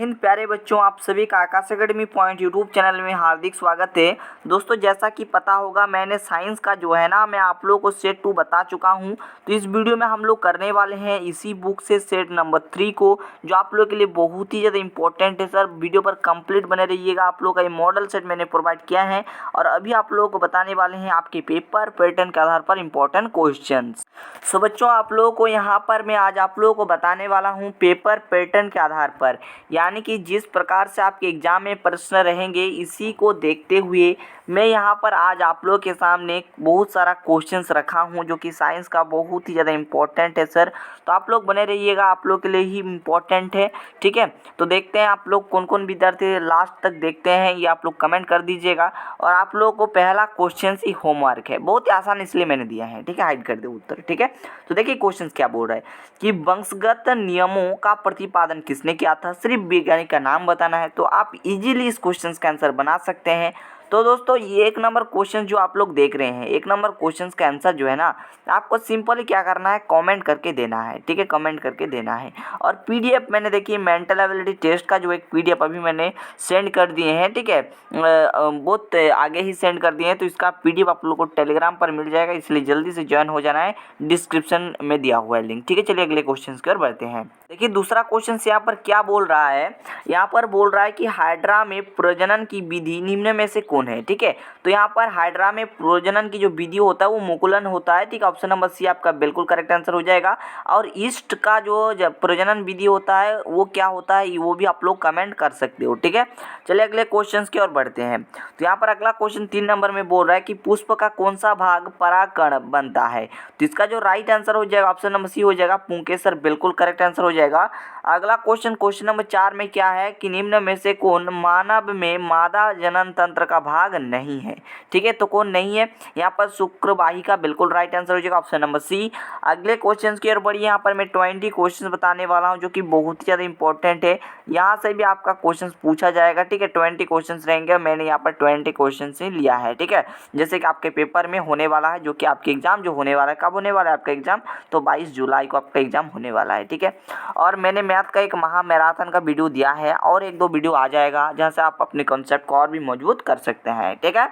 हिंद प्यारे बच्चों, आप सभी का आकाश एकेडमी पॉइंट यूट्यूब चैनल में हार्दिक स्वागत है। दोस्तों, जैसा कि पता होगा मैंने साइंस का जो है ना मैं आप लोगों को सेट 2 बता चुका हूं। तो इस वीडियो में हम लोग करने वाले हैं इसी बुक से सेट नंबर 3 को, जो आप लोगों के लिए बहुत ही ज़्यादा इंपॉर्टेंट है। सर वीडियो पर कंप्लीट बने रहिएगा। आप लोग का ये मॉडल सेट मैंने प्रोवाइड किया है और अभी आप लोगों को बताने वाले हैं आपके पेपर पैटर्न के आधार पर इंपॉर्टेंट क्वेश्चन। सो बच्चों, आप लोगों को यहाँ पर मैं आज आप लोगों को बताने वाला हूँ पेपर पैटर्न के आधार पर, यानी कि जिस प्रकार से आपके एग्जाम में प्रश्न रहेंगे इसी को देखते हुए मैं यहाँ पर आज आप लोगों के सामने बहुत सारा क्वेश्चंस रखा हूँ जो कि साइंस का बहुत ही ज़्यादा इंपॉर्टेंट है सर। तो आप लोग बने रहिएगा, आप लोग के लिए ही इम्पोर्टेंट है। ठीक है, तो देखते हैं आप लोग कौन कौन विद्यार्थी लास्ट तक देखते हैं, ये आप लोग कमेंट कर दीजिएगा। और आप लोगों को पहला क्वेश्चन ही होमवर्क है, बहुत ही आसान इसलिए मैंने दिया है। ठीक है, हाइड कर दे उत्तर। ठीक है, तो देखिए क्वेश्चन क्या बोल रहा है कि वंशगत नियमों का प्रतिपादन किसने किया था। सिर्फ वैज्ञानिक का नाम बताना है, तो आप इजीली इस क्वेश्चन का आंसर बना सकते हैं। तो दोस्तों, ये 1 नंबर क्वेश्चन जो आप लोग देख रहे हैं, 1 नंबर क्वेश्चन का आंसर जो है ना आपको सिंपली क्या करना है, कमेंट करके देना है। ठीक है, कमेंट करके देना है। और पीडीएफ मैंने देखिए मेंटल एबिलिटी टेस्ट का जो एक पीडीएफ अभी मैंने सेंड कर दिए हैं। ठीक है, बहुत आगे ही सेंड कर दिए हैं, तो इसका पीडीएफ आप लोग को टेलीग्राम पर मिल जाएगा, इसलिए जल्दी से ज्वाइन हो जाना है। डिस्क्रिप्शन में दिया हुआ है लिंक। ठीक है, चलिए अगले क्वेश्चन की ओर बढ़ते हैं। देखिए दूसरा क्वेश्चन यहाँ पर क्या बोल रहा है, यहाँ पर बोल रहा है कि हाइड्रा में प्रजनन की विधि निम्न में से कौन है। ठीक है, तो यहाँ पर हाइड्रा में प्रजनन की जो विधि होता है वो मुकुलन होता है। ठीक है, ऑप्शन नंबर सी आपका बिल्कुल करेक्ट आंसर हो जाएगा। और ईस्ट का जो प्रजनन विधि होता है वो क्या होता है, वो भी आप लोग कमेंट कर सकते हो। ठीक है, चलिए अगले क्वेश्चन की ओर बढ़ते हैं। तो यहाँ पर अगला क्वेश्चन 3 नंबर में बोल रहा है कि पुष्प का कौन सा भाग परागकण बनता है। तो इसका जो राइट आंसर हो जाएगा ऑप्शन नंबर सी हो जाएगा, पुंकेसर बिल्कुल करेक्ट आंसर हो जाएगा। अगला क्वेश्चन नंबर 4 में क्या है कि निम्न में से कौन मानव में मादा जनन तंत्र का भाग नहीं है। ठीक है, तो कौन नहीं है, यहाँ पर शुक्रवाहिका बिल्कुल राइट आंसर हो जाएगा, ऑप्शन नंबर सी। अगले क्वेश्चन की ओर बढ़िए। यहाँ पर मैं 20 क्वेश्चन बताने वाला हूँ जो कि बहुत ही ज़्यादा इंपॉर्टेंट है, यहाँ से भी आपका क्वेश्चन पूछा जाएगा। ठीक है, 20 क्वेश्चन रहेंगे, मैंने यहाँ पर 20 क्वेश्चन ही लिया है। ठीक है, जैसे कि आपके पेपर में होने वाला है, जो कि आपके एग्जाम जो होने वाला है, कब होने वाला है आपका एग्जाम, तो 22 जुलाई को आपका एग्जाम होने वाला है। ठीक है, और मैंने मैथ का एक महा मैराथन का वीडियो दिया है और 1-2 वीडियो आ जाएगा जहाँ से आप अपने कॉन्सेप्ट को और भी मजबूत कर सकते हैं। ठीक है,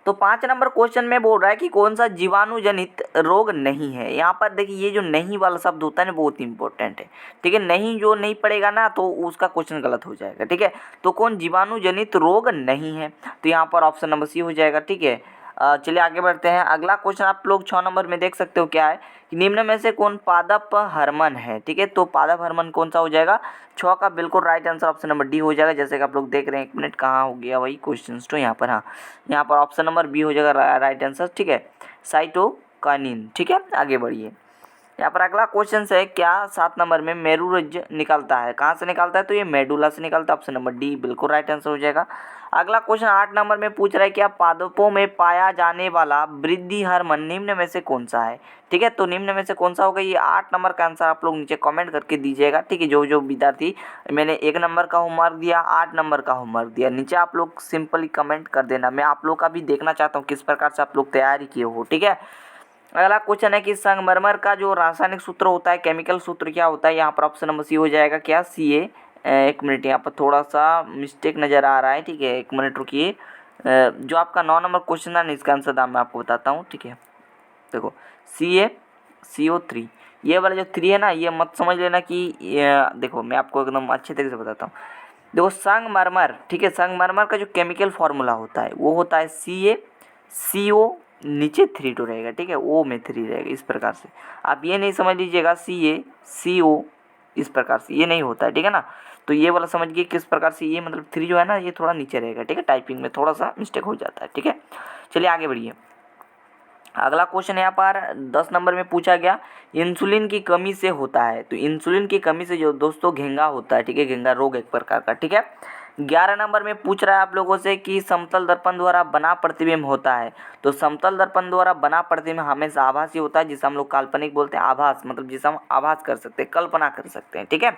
तो 5 नंबर क्वेश्चन में बोल रहा है कि कौन सा जीवाणु जनित रोग नहीं है। यहाँ पर देखिए ये जो नहीं वाला शब्द होता है ना बहुत इंपॉर्टेंट है। ठीक है, नहीं जो नहीं पड़ेगा ना तो उसका क्वेश्चन गलत हो जाएगा। ठीक है, तो कौन जीवाणु जनित रोग नहीं है, तो यहाँ पर ऑप्शन नंबर सी हो जाएगा। ठीक है, चलिए आगे बढ़ते हैं। अगला क्वेश्चन आप लोग 6 नंबर में देख सकते हो क्या है कि निम्न में से कौन पादप हर्मन है। ठीक है, तो पादप हर्मन कौन सा हो जाएगा, 6 का बिल्कुल right answer option number D हो जाएगा। जैसे कि आप लोग देख रहे हैं, 1 मिनट कहाँ हो गया वही क्वेश्चन तो यहाँ पर, हाँ यहाँ पर ऑप्शन नंबर बी हो जाएगा राइट आंसर। ठीक है, साइटोकाइनिन। ठीक है, आगे बढ़िए। यहाँ पर अगला क्वेश्चन है क्या 7 नंबर में मेरुरज्ज निकलता है, कहाँ से निकलता है, तो ये मेडुला से निकलता है, ऑप्शन नंबर डी बिल्कुल राइट आंसर हो जाएगा। अगला क्वेश्चन 8 नंबर में पूछ रहा है क्या पादपों में पाया जाने वाला वृद्धि हार्मोन निम्न में से कौन सा है। ठीक है, तो निम्न में से कौन सा होगा, ये 8 नंबर का आंसर आप लोग नीचे कमेंट करके दीजिएगा। ठीक है, जो जो विद्यार्थी, मैंने 1 नंबर का होमवर्क दिया, 8 नंबर का होमवर्क दिया, नीचे आप लोग सिंपली कमेंट कर देना। मैं आप लोग का भी देखना चाहता हूँ किस प्रकार से आप लोग तैयारी किए हो। ठीक है, अगला क्वेश्चन है कि संगमरमर का जो रासायनिक सूत्र होता है, केमिकल सूत्र क्या होता है, यहाँ पर ऑप्शन नंबर सी हो जाएगा क्या, सी ए। 1 मिनट, यहाँ पर थोड़ा सा मिस्टेक नज़र आ रहा है। ठीक है, 1 मिनट रुकिए। जो आपका 9 नंबर क्वेश्चन है ना, इसका आंसर मैं आपको बताता हूँ। ठीक है, देखो CaCO3, ये वाला जो 3 है ना, ये मत समझ लेना कि देखो मैं आपको एकदम अच्छे तरीके से बताता हूँ। देखो संगमरमर, ठीक है, संगमरमर का जो केमिकल फार्मूला होता है वो होता है CaCO, नीचे 3 टू रहेगा। ठीक है, O में 3 रहेगा। इस प्रकार से आप ये नहीं समझ लीजिएगा CaCO इस प्रकार से, ये नहीं होता है। ठीक है ना, तो ये वाला समझिए किस प्रकार से, ये मतलब 3 जो है ना ये थोड़ा नीचे रहेगा। ठीक है, टाइपिंग में थोड़ा सा मिस्टेक हो जाता है। ठीक है, चलिए आगे बढ़िए। अगला क्वेश्चन यहाँ पर 10 नंबर में पूछा गया इंसुलिन की कमी से होता है। तो इंसुलिन की कमी से जो दोस्तों घेंगा होता है। ठीक है, घेंगा रोग एक प्रकार का। ठीक है, 11 नंबर में पूछ रहा है आप लोगों से कि समतल दर्पण द्वारा बना प्रतिबिंब होता है। तो समतल दर्पण द्वारा बना प्रतिबिंब हमेशा आभासी होता है, जिसे हम लोग काल्पनिक बोलते हैं। आभास मतलब जिसे हम आभास कर सकते हैं, कल्पना कर सकते हैं। ठीक है,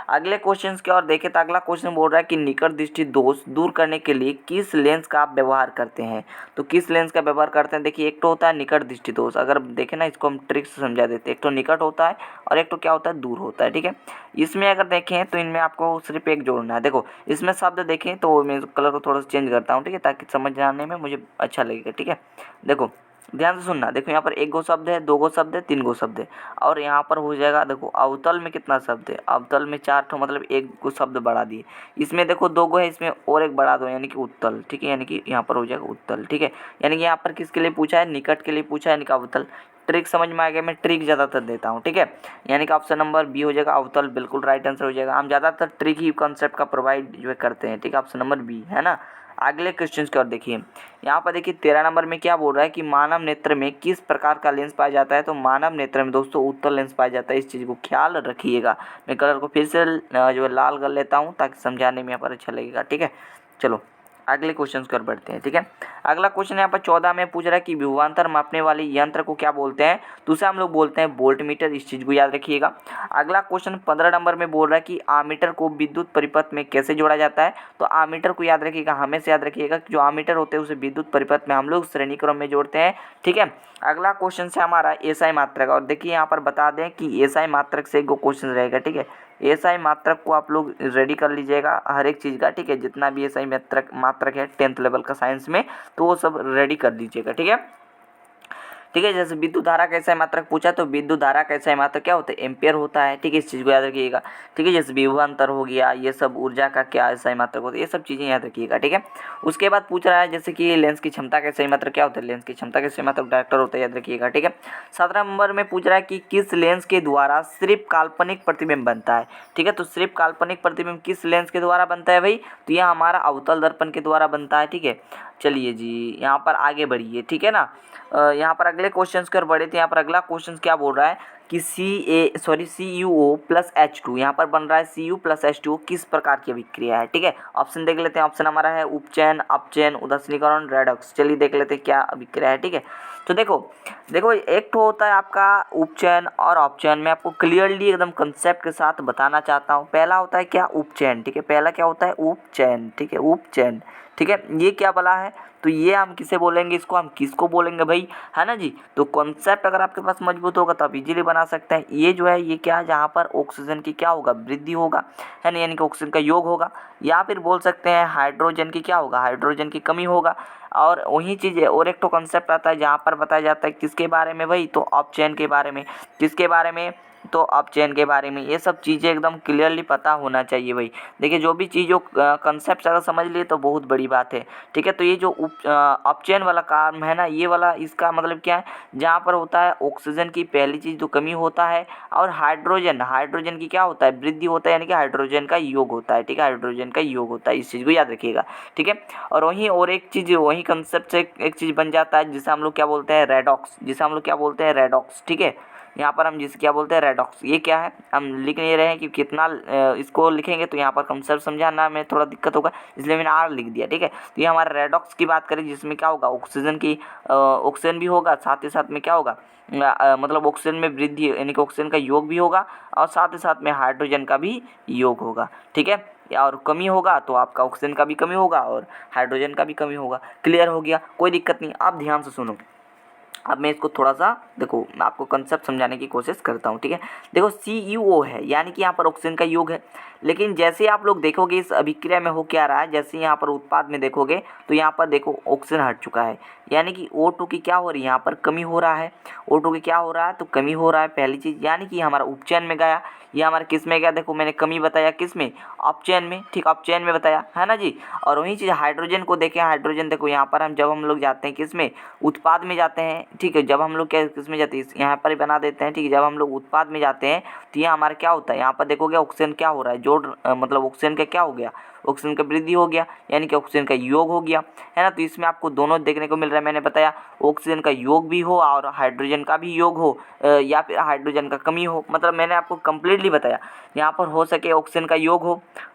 अगले क्वेश्चन की ओर देखें तो अगला क्वेश्चन बोल रहा है कि निकट दृष्टि दोष दूर करने के लिए किस लेंस का आप व्यवहार करते हैं। तो किस लेंस का व्यवहार करते हैं, देखिए एक तो होता है निकट दृष्टि दोष, अगर देखें ना इसको हम ट्रिक से समझा देते हैं। एक तो निकट होता है और एक तो क्या होता है, दूर होता है, ठीक है। इसमें अगर देखें तो इनमें आपको सिर्फ एक जोड़ना है। देखो इसमें शब्द देखें तो मैं कलर को थोड़ा सा चेंज करता हूँ, ठीक है, ताकि समझ आने में मुझे अच्छा लगेगा, ठीक है। देखो ध्यान से सुनना, देखो यहाँ पर एक गो शब्द है, दो गो शब्द है, तीन गो शब्द है, और यहाँ पर हो जाएगा। देखो अवतल में कितना शब्द है, अवतल में 4 ठो, मतलब एक गो शब्द बढ़ा दिए। इसमें देखो दो गो है, इसमें और एक बढ़ा दो, यानी कि उत्तल, ठीक है, यानी कि यहाँ पर हो जाएगा उत्तल, ठीक है। यानी कि यहाँ पर किसके लिए पूछा है, निकट के लिए पूछा है, यानी कि अवतल। ट्रिक समझ में आ गया, मैं ट्रिक ज़्यादातर देता हूँ, ठीक है। यानी कि ऑप्शन नंबर बी हो जाएगा, अवतल बिल्कुल राइट आंसर हो जाएगा। हम ज़्यादातर ट्रिक ही कॉन्सेप्ट का प्रोवाइड जो है करते हैं, ठीक है। ऑप्शन नंबर बी है ना। अगले क्वेश्चन की ओर देखिए, यहाँ पर देखिए 13 नंबर में क्या बोल रहा है कि मानव नेत्र में किस प्रकार का लेंस पाया जाता है। तो मानव नेत्र में दोस्तों उत्तल लेंस पाया जाता है, इस चीज़ को ख्याल रखिएगा। मैं कलर को फिर से जो है लाल कर लेता हूँ ताकि समझाने में यहाँ पर अच्छा लगेगा, ठीक है। चलो अगले क्वेश्चन की ओर बढ़ते हैं, ठीक है। अगला क्वेश्चन यहाँ पर 14 में पूछ रहा है कि विभवांतर मापने वाले यंत्र को क्या बोलते हैं। तो उसे हम लोग बोलते हैं वोल्ट मीटर, इस चीज़ को याद रखिएगा। अगला क्वेश्चन 15 नंबर में बोल रहा है कि आमीटर को विद्युत परिपथ में कैसे जोड़ा जाता है। तो आमीटर को याद रखिएगा, हमेशा याद रखिएगा कि जो आमीटर होते हैं उसे विद्युत परिपथ में हम लोग श्रेणी क्रम में जोड़ते हैं, ठीक है। अगला क्वेश्चन से हमारा एसआई मात्रक, और देखिए यहाँ पर बता दें कि एसआई मात्रक से एक क्वेश्चन रहेगा, ठीक है। एसआई मात्रक को आप लोग रेडी कर लीजिएगा हर एक चीज़ का, ठीक है। जितना भी एसआई मात्रक है 10th लेवल का साइंस में, तो वो सब रेडी कर लीजिएगा, ठीक है। ठीक है, जैसे विद्युत धारा का एसआई मात्रक पूछा, तो विद्युत धारा का एसआई मात्रक क्या होता है, एम्पियर होता है, ठीक है। इस चीज़ को याद रखिएगा, ठीक है। जैसे विभवांतर हो गया, ये सब ऊर्जा का क्या एसआई मात्रक होता है, ये सब चीज़ें याद रखिएगा, ठीक है। उसके बाद पूछ रहा है जैसे कि लेंस की क्षमता का एसआई मात्रक क्या होता है, लेंस की क्षमता का एसआई मात्रक डायरेक्टर होता है, याद रखिएगा, ठीक है। 17 नंबर में पूछ रहा है कि किस लेंस के द्वारा सिर्फ काल्पनिक प्रतिबिंब बनता है, ठीक है। तो सिर्फ काल्पनिक प्रतिबिंब किस लेंस के द्वारा बनता है भाई, तो यह हमारा अवतल दर्पण के द्वारा बनता है, ठीक है। चलिए जी यहाँ पर आगे बढ़िए, ठीक है ना। यहाँ पर अगले क्वेश्चन की ओर बढ़े थे। यहाँ पर अगला क्वेश्चन क्या बोल रहा है कि CuO प्लस H2, यहाँ पर बन रहा है Cu प्लस H2 किस प्रकार की अभिक्रिया है, ठीक है। ऑप्शन देख लेते हैं। ऑप्शन हमारा है उपचयन, अपचयन, उदासीनीकरण, रेडॉक्स। चलिए देख लेते हैं क्या अभिक्रिया है, ठीक है। तो देखो एक तो होता है आपका उपचयन और अपचयन। मैं आपको क्लियरली एकदम कंसेप्ट के साथ बताना चाहता हूँ। पहला होता है क्या, उपचयन, ठीक है। पहला क्या होता है, उपचयन, ठीक है, उपचयन, ठीक है। ये क्या बला है, तो ये हम किसे बोलेंगे, इसको हम किसको बोलेंगे भाई, है ना जी। तो कॉन्सेप्ट अगर आपके पास मजबूत होगा तो आप इजीली बना सकते हैं। ये जो है ये क्या है, जहाँ पर ऑक्सीजन की क्या होगा, वृद्धि होगा, है ना, यानी कि ऑक्सीजन का योग होगा। या फिर बोल सकते हैं हाइड्रोजन की क्या होगा, हाइड्रोजन की कमी होगा। और वही चीज़ है, और एक तो कॉन्सेप्ट आता है जहाँ पर बताया जाता है किसके बारे में भाई, तो अपचयन के बारे में। किसके बारे में, तो अपचयन के बारे में। ये सब चीज़ें एकदम क्लियरली पता होना चाहिए भाई। देखिए जो भी चीज़ों कंसेप्ट अगर समझ लिए तो बहुत बड़ी बात है, ठीक है। तो ये जो अपचयन वाला काम है ना, ये वाला इसका मतलब क्या है, जहाँ पर होता है ऑक्सीजन की पहली चीज़ तो कमी होता है, और हाइड्रोजन की क्या होता है, वृद्धि होता है, यानी कि हाइड्रोजन का योग होता है, ठीक है। हाइड्रोजन का योग होता है, इस चीज़ को याद रखिएगा, ठीक है। और वहीं और एक चीज़, वही कंसेप्ट से एक चीज़ बन जाता है जिसे हम लोग क्या बोलते हैं, रेडॉक्स, जिसे हम लोग क्या बोलते हैं, रेडॉक्स, ठीक है। यहाँ पर हम जिसे क्या बोलते हैं, रेडॉक्स। ये क्या है, हम लिख नहीं रहे हैं कि कितना इसको लिखेंगे तो यहाँ पर कंसेप्ट समझाना में थोड़ा दिक्कत होगा, इसलिए मैंने आर लिख दिया, ठीक है। तो ये हमारा रेडॉक्स की बात करें, जिसमें क्या होगा, ऑक्सीजन की ऑक्सीजन भी होगा, साथ ही साथ में क्या होगा, मतलब ऑक्सीजन में वृद्धि, यानी कि ऑक्सीजन का योग भी होगा, और साथ ही साथ में हाइड्रोजन का भी योग होगा, ठीक है। और कमी होगा तो आपका ऑक्सीजन का भी कमी होगा और हाइड्रोजन का भी कमी होगा। क्लियर हो गया, कोई दिक्कत नहीं। आप ध्यान से सुनो, अब मैं इसको थोड़ा सा देखो, मैं आपको कंसेप्ट समझाने की कोशिश करता हूँ, ठीक है। देखो CuO है, यानी कि यहाँ पर ऑक्सीजन का योग है। लेकिन जैसे आप लोग देखोगे इस अभिक्रिया में हो क्या रहा है, जैसे यहाँ पर उत्पाद में देखोगे तो यहाँ पर देखो ऑक्सीजन हट चुका है, यानी कि O2 की क्या हो रही है, यहाँ पर कमी हो रहा है। O2 की क्या हो रहा है, तो कमी हो रहा है, पहली चीज़। यानी कि हमारा उपचयन में गया, ये हमारा किस में गया, देखो मैंने कमी बताया किस में, अपचयन में, ठीक, अपचयन में बताया, है ना जी। और वही चीज़ हाइड्रोजन को देखें, हाइड्रोजन देखो यहाँ पर जब हम लोग जाते हैं किस में, उत्पाद में जाते हैं, ठीक है। जब हम लोग क्या किस में जाते हैं, यहाँ पर बना देते हैं, ठीक है। जब हम लोग उत्पाद में जाते हैं तो ये हमारा क्या होता है, यहाँ पर देखोगे ऑक्सीजन क्या हो रहा है, जोड़ मतलब ऑक्सीजन का क्या हो गया, ऑक्सीजन का वृद्धि हो गया, यानी कि ऑक्सीजन का योग हो गया, है ना। तो इसमें आपको दोनों देखने को मिल रहा है। मैंने बताया ऑक्सीजन का योग भी हो और हाइड्रोजन का भी योग हो, या फिर हाइड्रोजन का कमी हो, मतलब मैंने आपको कंप्लीटली बताया। यहाँ पर हो सके ऑक्सीजन का योग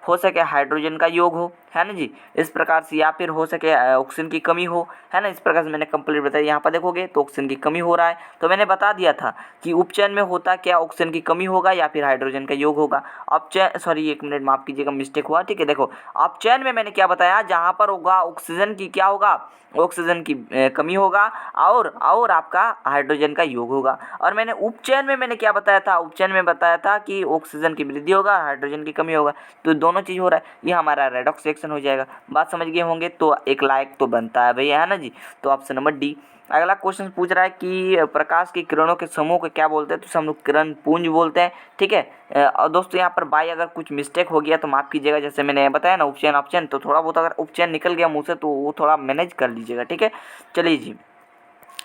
हो सके हाइड्रोजन का योग हो, है ना जी, इस प्रकार से, या फिर हो सके ऑक्सीजन की कमी हो, है ना। इस प्रकार से मैंने कंप्लीट बताया। यहाँ पर देखोगे तो ऑक्सीजन की कमी हो रहा है, तो मैंने बता दिया था कि उपचयन में होता क्या, ऑक्सीजन की कमी होगा या फिर हाइड्रोजन का योग होगा। अपचयन, सॉरी एक मिनट माफ कीजिएगा, मिस्टेक हुआ, ठीक है। देखो अपचयन में मैंने क्या बताया, जहाँ पर होगा ऑक्सीजन की क्या होगा, ऑक्सीजन की कमी होगा और आपका हाइड्रोजन का योग होगा। और मैंने उपचयन में मैंने क्या बताया था, उपचयन में बताया था कि ऑक्सीजन की वृद्धि होगा, हाइड्रोजन की कमी होगा। तो दोनों चीज़ हो रहा है, ये हमारा रेडॉक्स रिएक्शन हो जाएगा। बात समझ गए होंगे, तो एक लायक तो बनता है भैया, है ना जी। तो ऑप्शन नंबर डी। अगला क्वेश्चन पूछ रहा है कि प्रकाश की किरणों के समूह को क्या बोलते हैं, तो हम लोग किरण पुंज बोलते हैं, ठीक है। और दोस्तों यहाँ पर बाई अगर कुछ मिस्टेक हो गया तो माफ़ कीजिएगा, जैसे मैंने बताया ना उपचयन ऑप्शन, तो थोड़ा बहुत अगर उपचयन निकल गया मुँह से तो वो थोड़ा मैनेज कर लीजिएगा, ठीक है। चलिए जी,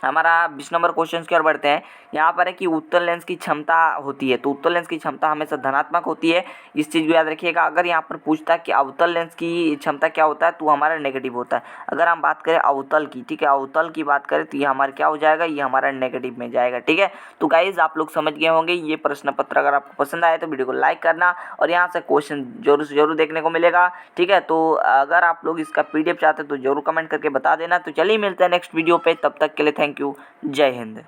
हमारा 20 नंबर क्वेश्चन की ओर बढ़ते हैं। यहाँ पर है कि उत्तल लेंस की क्षमता होती है, तो उत्तल लेंस की क्षमता हमेशा धनात्मक होती है, इस चीज़ को याद रखिएगा। अगर यहाँ पर पूछता है कि अवतल लेंस की क्षमता क्या होता है, तो हमारा नेगेटिव होता है। अगर हम बात करें अवतल की, ठीक है, अवतल की बात करें तो ये हमारा क्या हो जाएगा, ये हमारा नेगेटिव में जाएगा, ठीक है। तो गाइज आप लोग समझ गए होंगे ये प्रश्न पत्र। अगर आपको पसंद आए तो वीडियो को लाइक करना और यहाँ से क्वेश्चन जरूर से जरूर देखने को मिलेगा, ठीक है। तो अगर आप लोग इसका PDF चाहते हैं तो जरूर कमेंट करके बता देना। तो चलिए मिलते हैं नेक्स्ट वीडियो पे, तब तक के लिए थैंक यू, जय हिंद।